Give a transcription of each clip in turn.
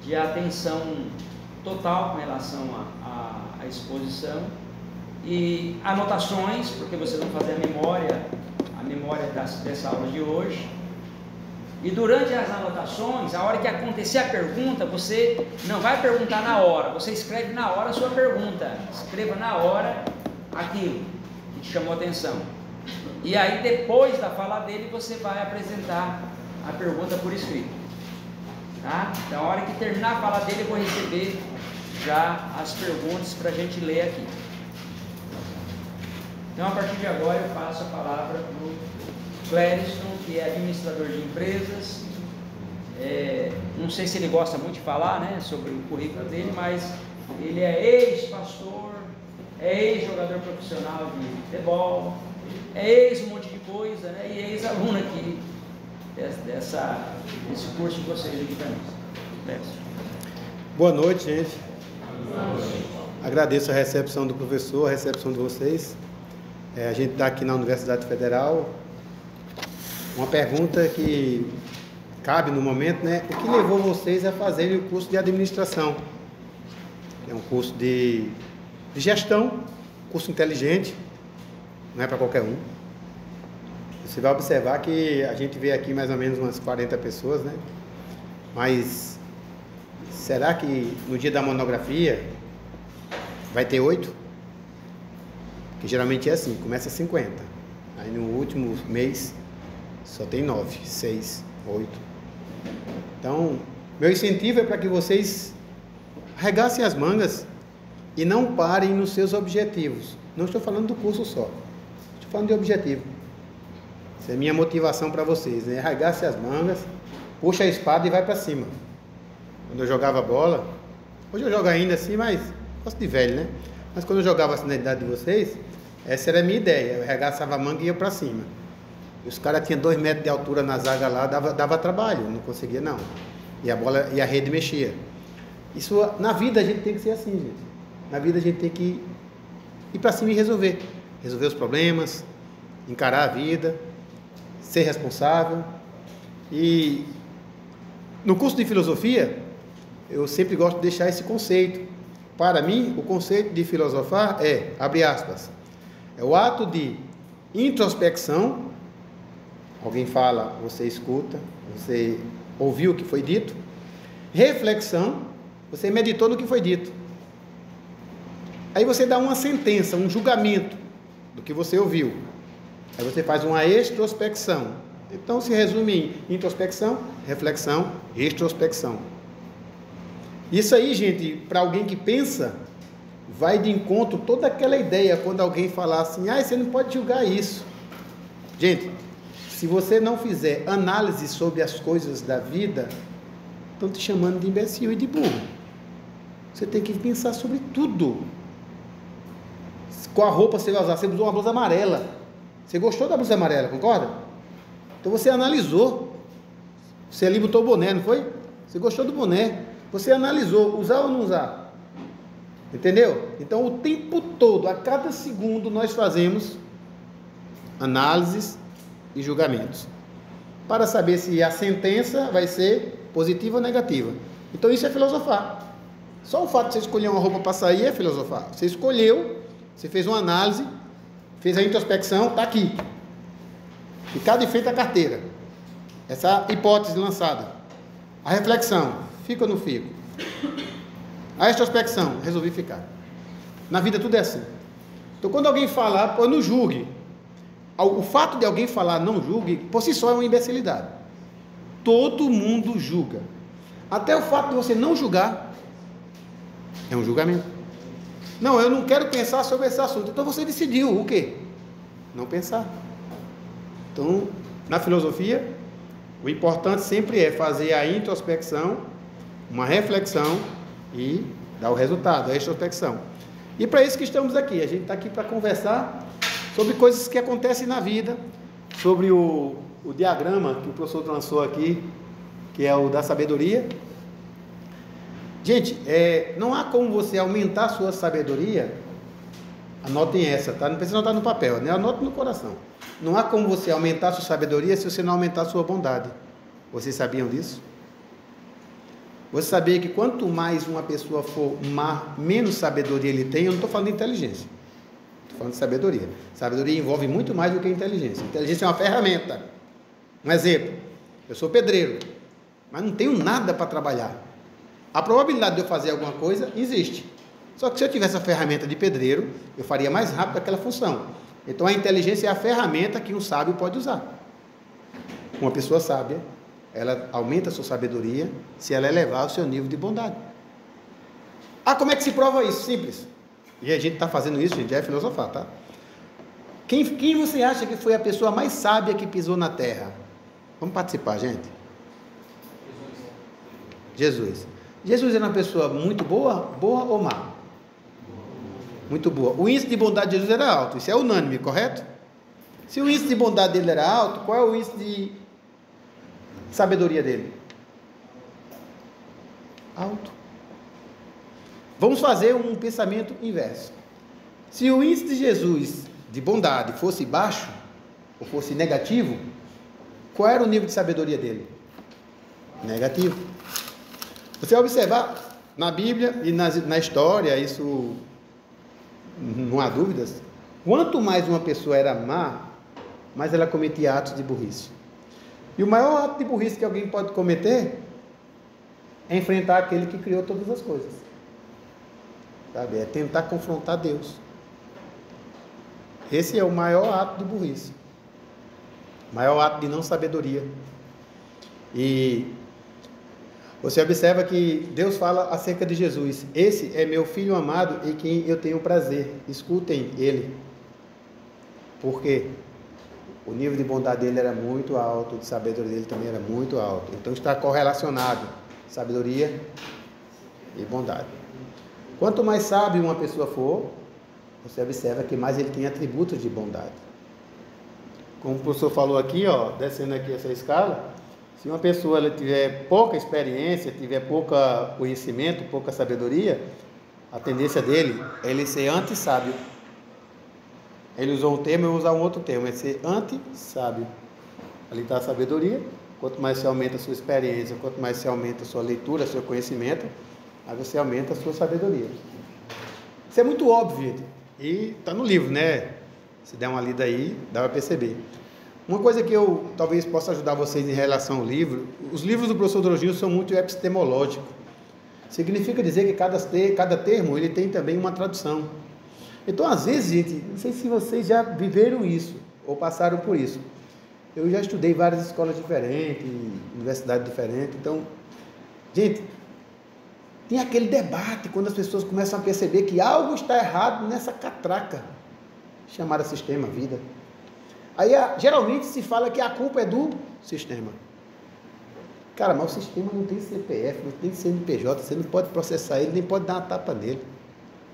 de atenção total com relação à exposição, e anotações, porque vocês vão fazer a memória dessa aula de hoje. E durante as anotações, a hora que acontecer a pergunta, você não vai perguntar na hora, você escreve na hora a sua pergunta. Escreva na hora aquilo que te chamou a atenção. E aí, depois da fala dele, você vai apresentar a pergunta por escrito. Tá? Então, a hora que terminar a fala dele, eu vou receber já as perguntas para a gente ler aqui. Então, a partir de agora, eu passo a palavra para o Clériston, que é administrador de empresas. Não sei se ele gosta muito de falar, né, sobre o currículo dele, mas ele é ex-pastor, é ex-jogador profissional de futebol, é ex um monte de coisa, né, e é ex-aluno aqui desse curso de vocês aqui também. Boa noite, gente. Agradeço a recepção do professor, a recepção de vocês. A gente está aqui na Universidade Federal. Uma pergunta que cabe no momento, né? O que levou vocês a fazerem o curso de administração? É um curso de gestão, curso inteligente, não é para qualquer um. Você vai observar que a gente vê aqui mais ou menos umas 40 pessoas, né? Mas será que no dia da monografia vai ter 8? Que geralmente é assim, começa 50. Aí no último mês só tem 9, 6, 8. Então, meu incentivo é para que vocês arregassem as mangas e não parem nos seus objetivos. Não estou falando do curso só, estou falando de objetivo. Essa é a minha motivação para vocês, né? Arregassem as mangas, puxa a espada e vai para cima. Quando eu jogava bola, hoje eu jogo ainda assim, mas gosto de velho, né? Mas quando eu jogava assim na idade de vocês, essa era a minha ideia. Eu arregaçava a manga e ia para cima. E os caras tinham 2 metros de altura na zaga lá, dava trabalho, não conseguia não. E a bola e a rede mexia. Isso, na vida a gente tem que ser assim, gente. Na vida a gente tem que ir para cima e resolver os problemas, encarar a vida, ser responsável. E no curso de filosofia, eu sempre gosto de deixar esse conceito. Para mim, o conceito de filosofar é, abre aspas, é o ato de introspecção. Alguém fala, você escuta, você ouviu o que foi dito. Reflexão, você meditou no que foi dito. Aí você dá uma sentença, um julgamento do que você ouviu. Aí você faz uma extrospecção. Então se resume em introspecção, reflexão, extrospecção. Isso aí, gente, para alguém que pensa, vai de encontro toda aquela ideia quando alguém falar assim, você não pode julgar isso. Gente, se você não fizer análise sobre as coisas da vida, estão te chamando de imbecil e de burro. Você tem que pensar sobre tudo. Qual a roupa você vai usar? Você usou uma blusa amarela. Você gostou da blusa amarela, concorda? Então você analisou. Você ali botou o boné, não foi? Você gostou do boné. Você analisou, usar ou não usar? Entendeu? Então o tempo todo, a cada segundo, nós fazemos análises e julgamentos para saber se a sentença vai ser positiva ou negativa. Então isso é filosofar. Só o fato de você escolher uma roupa para sair é filosofar. Você escolheu, você fez uma análise, fez a introspecção, está aqui. Ficado e feita a carteira. Essa hipótese lançada. A reflexão, fica ou não fico? A extrospecção, resolvi ficar. Na vida tudo é assim. Então quando alguém falar, não julgue. O fato de alguém falar não julgue, por si só é uma imbecilidade. Todo mundo julga. Até o fato de você não julgar é um julgamento. Não, eu não quero pensar sobre esse assunto. Então você decidiu o quê? Não pensar. Então, na filosofia, o importante sempre é fazer a introspecção, uma reflexão e dar o resultado, a extrospecção. E para isso que estamos aqui. A gente está aqui para conversar sobre coisas que acontecem na vida, sobre o diagrama que o professor lançou aqui, que é o da sabedoria. Gente, não há como você aumentar a sua sabedoria, anotem essa, tá? Não precisa anotar no papel, né? Anote no coração. Não há como você aumentar a sua sabedoria se você não aumentar a sua bondade. Vocês sabiam disso? Você sabia que quanto mais uma pessoa for má, menos sabedoria ele tem? Eu não estou falando de inteligência, estou falando de sabedoria. Sabedoria envolve muito mais do que inteligência. Inteligência é uma ferramenta. Um exemplo, eu sou pedreiro, mas não tenho nada para trabalhar. A probabilidade de eu fazer alguma coisa existe. Só que se eu tivesse a ferramenta de pedreiro, eu faria mais rápido aquela função. Então a inteligência é a ferramenta que um sábio pode usar. Uma pessoa sábia, ela aumenta a sua sabedoria se ela elevar o seu nível de bondade. Ah, como é que se prova isso? Simples. E a gente está fazendo isso, gente, é filosofar, tá? Quem você acha que foi a pessoa mais sábia que pisou na terra? Vamos participar, gente? Jesus. Jesus era uma pessoa muito boa ou má? Muito boa. O índice de bondade de Jesus era alto, isso é unânime, correto? Se o índice de bondade dele era alto, qual é o índice de sabedoria dele? Alto. Vamos fazer um pensamento inverso. Se o índice de Jesus de bondade fosse baixo, ou fosse negativo, qual era o nível de sabedoria dele? Negativo. Você vai observar na Bíblia e na história, isso não há dúvidas, quanto mais uma pessoa era má, mais ela cometia atos de burrice. E o maior ato de burrice que alguém pode cometer é enfrentar aquele que criou todas as coisas. Sabe? É tentar confrontar Deus. Esse é o maior ato de burrice. O maior ato de não sabedoria. E você observa que Deus fala acerca de Jesus: esse é meu filho amado em quem eu tenho prazer, escutem ele. Por quê? O nível de bondade dele era muito alto, de sabedoria dele também era muito alto. Então está correlacionado sabedoria e bondade. Quanto mais sábio uma pessoa for, você observa que mais ele tem atributos de bondade. Como o professor falou aqui, ó, descendo aqui essa escala, se uma pessoa ela tiver pouca experiência, tiver pouco conhecimento, pouca sabedoria, a tendência dele é ele ser anti-sábio. Ele usou um termo, eu vou usar um outro termo, é ser anti-sábio. Ali está a sabedoria. Quanto mais você aumenta a sua experiência, quanto mais você aumenta a sua leitura, seu conhecimento, aí você aumenta a sua sabedoria. Isso é muito óbvio, gente. E está no livro, né? Se der uma lida aí, dá para perceber. Uma coisa que eu talvez possa ajudar vocês em relação ao livro, os livros do professor Drogil são muito epistemológicos. Significa dizer que cada termo ele tem também uma tradução. Então, às vezes, gente, não sei se vocês já viveram isso ou passaram por isso. Eu já estudei várias escolas diferentes, universidades diferentes. Então, gente, tem aquele debate quando as pessoas começam a perceber que algo está errado nessa catraca chamada sistema, vida. Aí, geralmente, se fala que a culpa é do sistema. Cara, mas o sistema não tem CPF, não tem CNPJ, você não pode processar ele, nem pode dar uma tapa nele.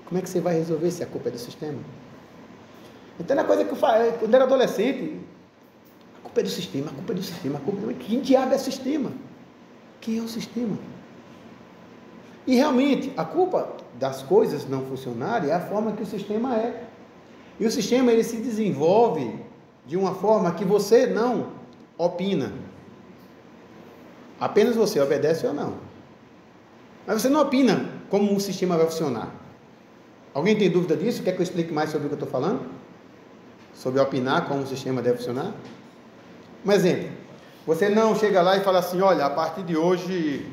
Como é que você vai resolver se a culpa é do sistema? Então, é uma coisa que eu falei, quando eu era adolescente, a culpa é do sistema, a culpa é do sistema, a culpa é do... Quem diabo é o sistema? Quem é o sistema? E realmente, a culpa das coisas não funcionarem é a forma que o sistema é. E o sistema, ele se desenvolve de uma forma que você não opina. Apenas você obedece ou não. Mas você não opina como o sistema vai funcionar. Alguém tem dúvida disso? Quer que eu explique mais sobre o que eu estou falando? Sobre opinar como o sistema deve funcionar? Um exemplo. Você não chega lá e fala assim: olha, a partir de hoje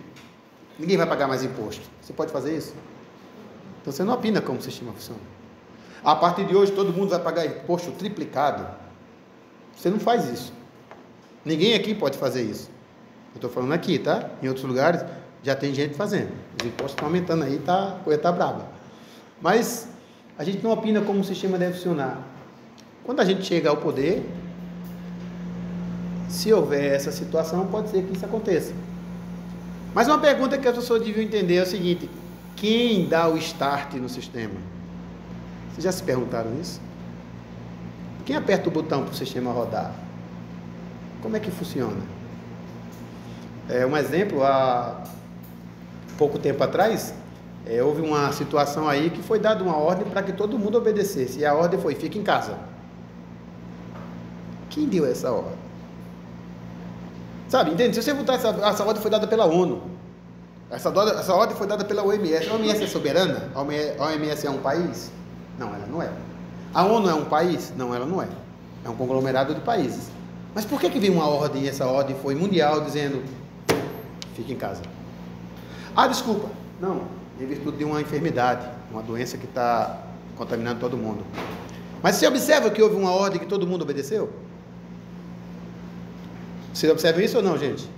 ninguém vai pagar mais imposto. Você pode fazer isso? Então você não opina como o sistema funciona. A partir de hoje todo mundo vai pagar imposto triplicado. Você não faz isso. Ninguém aqui pode fazer isso. Eu estou falando aqui, tá? Em outros lugares já tem gente fazendo. Os impostos estão aumentando aí, a coisa está brava. Mas a gente não opina como o sistema deve funcionar. Quando a gente chega ao poder, se houver essa situação, pode ser que isso aconteça. Mas uma pergunta que as pessoas deviam entender é o seguinte: quem dá o start no sistema? Vocês já se perguntaram isso? Quem aperta o botão para o sistema rodar? Como é que funciona? Um exemplo, há pouco tempo atrás, houve uma situação aí que foi dada uma ordem para que todo mundo obedecesse. E a ordem foi: fique em casa. Quem deu essa ordem? Sabe, entende? Se você botar essa ordem foi dada pela ONU. Essa ordem foi dada pela OMS. A OMS é soberana? A OMS é um país? Não, ela não é. A ONU é um país? Não, ela não é. É um conglomerado de países. Mas por que veio uma ordem, e essa ordem foi mundial, dizendo, fique em casa? Ah, desculpa. Não, em virtude de uma enfermidade, uma doença que está contaminando todo mundo. Mas você observa que houve uma ordem que todo mundo obedeceu? Vocês observam isso ou não, gente?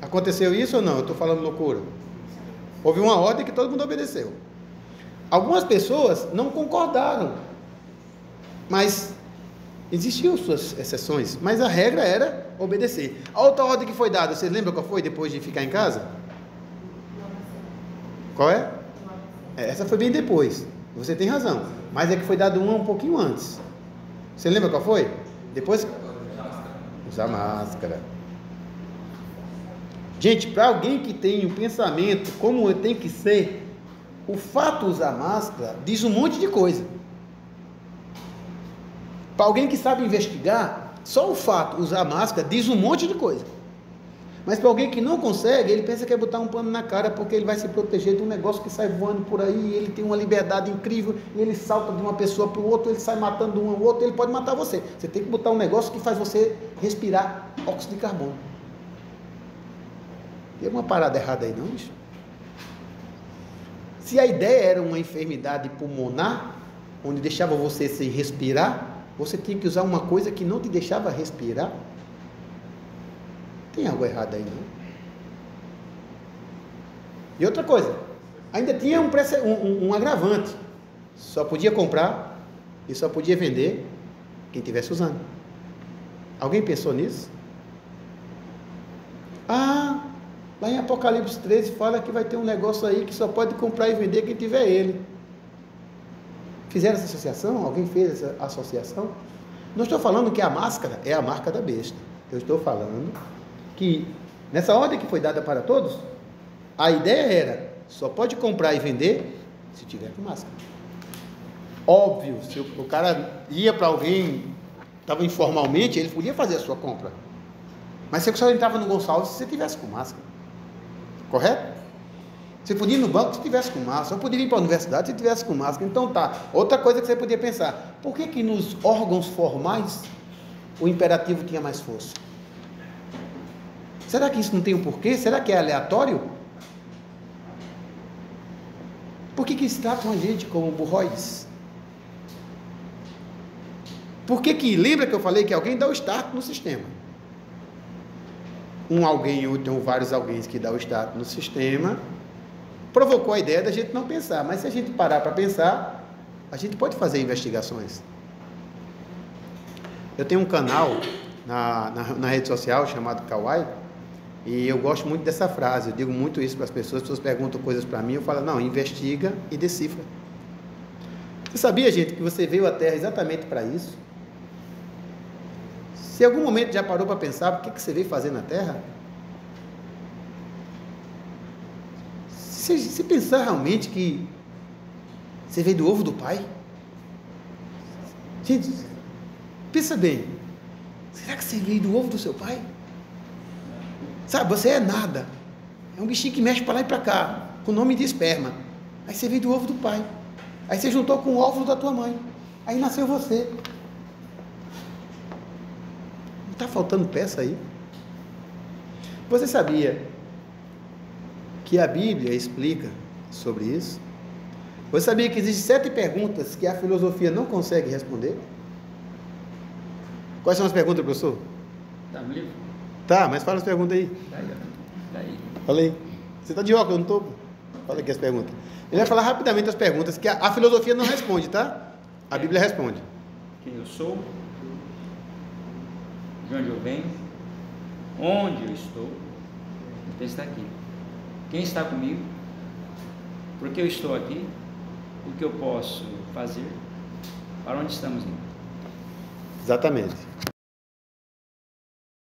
Aconteceu isso ou não? Eu estou falando loucura. Houve uma ordem que todo mundo obedeceu. Algumas pessoas não concordaram, mas existiam suas exceções, mas a regra era obedecer. A outra ordem que foi dada, vocês lembram qual foi depois de ficar em casa? Qual é? Essa foi bem depois. Você tem razão, mas é que foi dado uma um pouquinho antes. Você lembra qual foi? Depois? Usar máscara. Gente, para alguém que tem um pensamento como tem que ser, o fato de usar máscara diz um monte de coisa. Para alguém que sabe investigar, só o fato de usar máscara diz um monte de coisa. Mas para alguém que não consegue, ele pensa que é botar um pano na cara, porque ele vai se proteger de um negócio que sai voando por aí, ele tem uma liberdade incrível, e ele salta de uma pessoa para o outro, ele sai matando um ao outro, ele pode matar você. Você tem que botar um negócio que faz você respirar óxido de carbono. Tem uma parada errada aí, não, bicho? Se a ideia era uma enfermidade pulmonar, onde deixava você sem respirar, você tinha que usar uma coisa que não te deixava respirar. Tem algo errado aí, não? E outra coisa, ainda tinha um agravante. Só podia comprar e só podia vender quem estivesse usando. Alguém pensou nisso? Ah, lá em Apocalipse 13 fala que vai ter um negócio aí que só pode comprar e vender quem tiver ele. Fizeram essa associação? Alguém fez essa associação? Não estou falando que a máscara é a marca da besta. Eu estou falando que nessa ordem que foi dada para todos, a ideia era, só pode comprar e vender se tiver com máscara. Óbvio, se o cara ia para alguém, estava informalmente, ele podia fazer a sua compra. Mas você só entrava no Gonçalves se você tivesse com máscara. Correto? Você podia ir no banco se tivesse com máscara, ou podia ir para a universidade se tivesse com máscara. Então tá, outra coisa que você podia pensar, por que nos órgãos formais o imperativo tinha mais força? Será que isso não tem um porquê? Será que é aleatório? Por que eles tratam a gente como burróides? Por que lembra que eu falei que alguém dá o start no sistema? Um alguém ou então vários alguém que dá o start no sistema provocou a ideia da gente não pensar, mas se a gente parar para pensar, a gente pode fazer investigações. Eu tenho um canal na rede social chamado Kawaii, e eu gosto muito dessa frase, eu digo muito isso para as pessoas perguntam coisas para mim, eu falo, não, investiga e decifra. Você sabia, gente, que você veio à Terra exatamente para isso? Se em algum momento já parou para pensar, o que você veio fazer na Terra? Se pensar realmente que você veio do ovo do pai, gente, pensa bem, será que você veio do ovo do seu pai? Sabe, você é nada, é um bichinho que mexe para lá e para cá, com o nome de esperma, aí você veio do ovo do pai, aí você juntou com o óvulo da tua mãe, aí nasceu você. Não está faltando peça aí? Você sabia que a Bíblia explica sobre isso? Você sabia que existem 7 perguntas que a filosofia não consegue responder? Quais são as perguntas, professor? Está no livro? Tá, mas fala as perguntas aí. Tá aí. Fala aí. Você está de óculos, eu não estou? Fala aqui as perguntas. Ele vai falar rapidamente as perguntas que a filosofia não responde, tá? A Bíblia responde. Quem eu sou? De onde eu venho? Onde eu estou? Então está aqui. Quem está comigo? Por que eu estou aqui? O que eu posso fazer? Para onde estamos indo? Exatamente.